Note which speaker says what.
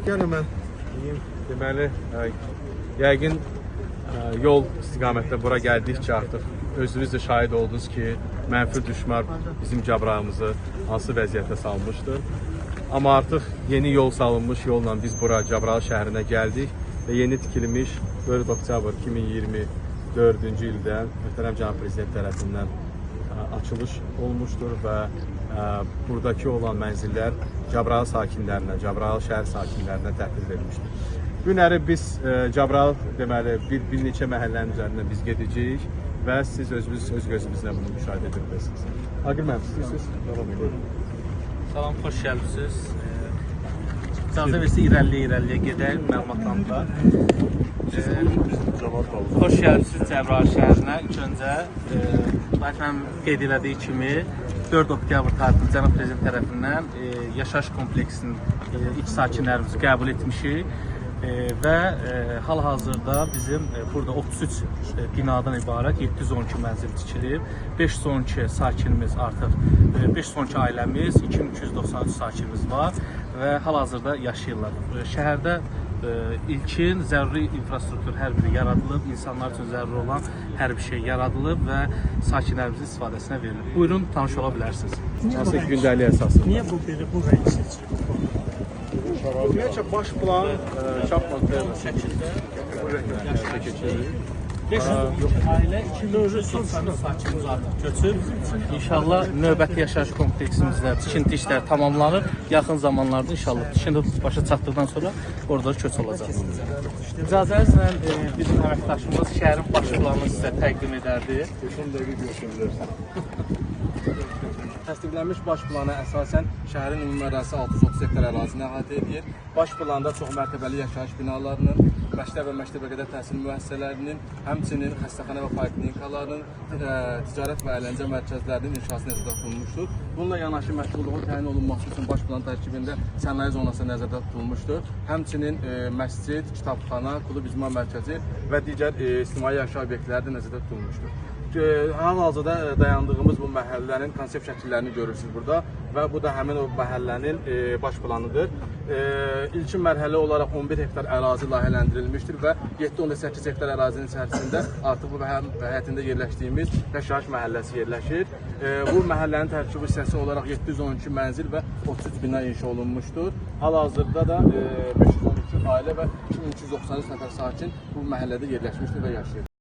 Speaker 1: Gəlin mən deyim, deməli, yəqin yol istiqamətdə bura gəldikcə artıq özünüz də şahid oldunuz ki, mənfi düşmər bizim Cabrağımızı hansı vəziyyətə salmışdır. Amma artıq yeni yol salınmış yolla biz bura Cabrağ şəhərinə gəldik və yeni tikilmiş 4 oktyabr 2024-cü ildə möhtərəm cənab prezident tərəfindən açılış olmuşdur və buradakı olan mənzillər Cabrağ sakinlərinə, Cabrağ şəhər sakinlərinə təhvil verilmişdir. Günləri biz Cabrağ deməli bir neçə məhəllənin üzərindən biz gedəcəyik və siz özünüz öz gözünüzlə bunu müşahidə edə bilirsiniz. Aqil müəllim, istəyirsiniz? Davam edin.
Speaker 2: Salam, xoş gəlmisiniz. İcazə versə irəliyə gedək məlumatlarında. Xoş gəlmisiniz Cəbrayıl şəhərinə. İlk öncə, mənim qeyd elədiyi kimi 4 oktyabr tarixində cənab prezident tərəfindən yaşayış kompleksinin ilk sakinlərimizi qəbul etmişik və hal-hazırda bizim burada 33 binadan ibarət 712 mənzil tikilib, 512 sakinimiz artıq, 512 ailəmiz, 2293 sakinimiz var və hal-hazırda yaşayırlar. Şəhərdə ilkin zəruri infrastruktur hər biri yaradılıb, insanlar üçün zəruri olan hər bir şey yaradılıb və sakinlərimizin istifadəsinə verilib. Buyurun, tanış ola bilərsiniz.
Speaker 1: Hansı gündəlik əsasında?
Speaker 3: Niyə bu rəng seçilib?
Speaker 1: Ümumiyyətcə baş plan çap montajı
Speaker 2: Şəkildə
Speaker 1: həyata keçirilir.
Speaker 2: 512 ailə 2393 sakinimiz artıq köçüb. İnşallah növbəti yaşayış kompleksimizdə tikinti işləri tamamlanır. Yaxın zamanlarda inşallah tikinti başa çatdıqdan sonra orada köç olacaq. İcazənizlə bizim əməkdaşımız şəhərin baş planını sizə təqdim edərdi.
Speaker 1: 5-10 dəqiqə görüşürlər.
Speaker 4: Təsdiqlənmiş baş plana əsasən şəhərin ümumi ərazisi 630 hektar ərazini əhatə edir. Baş planda çoxmərtəbəli yaşayış binalarının, məktəb və məktəbə qədər təhsil müəssisələrinin, həmçinin xəstəxana və poliklinikaların, ticarət və əyləncə mərkəzlərinin inşası nəzərdə tutulmuşdur. Bununla yanaşı məşğulluğun təyin olunması üçün baş plan tərkibində sənaye zonası nəzərdə tutulmuşdur. Həmçinin məscid, kitabxana, klub icma mərkəzi və digər ictimai yaşayış obyektləri də nəzərdə tutulmuşdur. Hal-hazırda dayandığımız bu məhəllənin konsept şəkillərini görürsünüz burada və bu da həmin o məhəllənin baş planıdır. İlkin mərhələ olaraq 11 hektar ərazi layihələndirilmişdir və 7-18 hektar ərazinin içərisində artıq bu həyətində yerləşdiyimiz yaşayış məhəlləsi yerləşir. Bu məhəllənin tərkibi hissəsi olaraq 712 mənzil və 33 bina inşa olunmuşdur. Hal-hazırda da 512 ailə və 2293 nəfər sakin bu məhəllədə yerləşmişdir və yaşayır.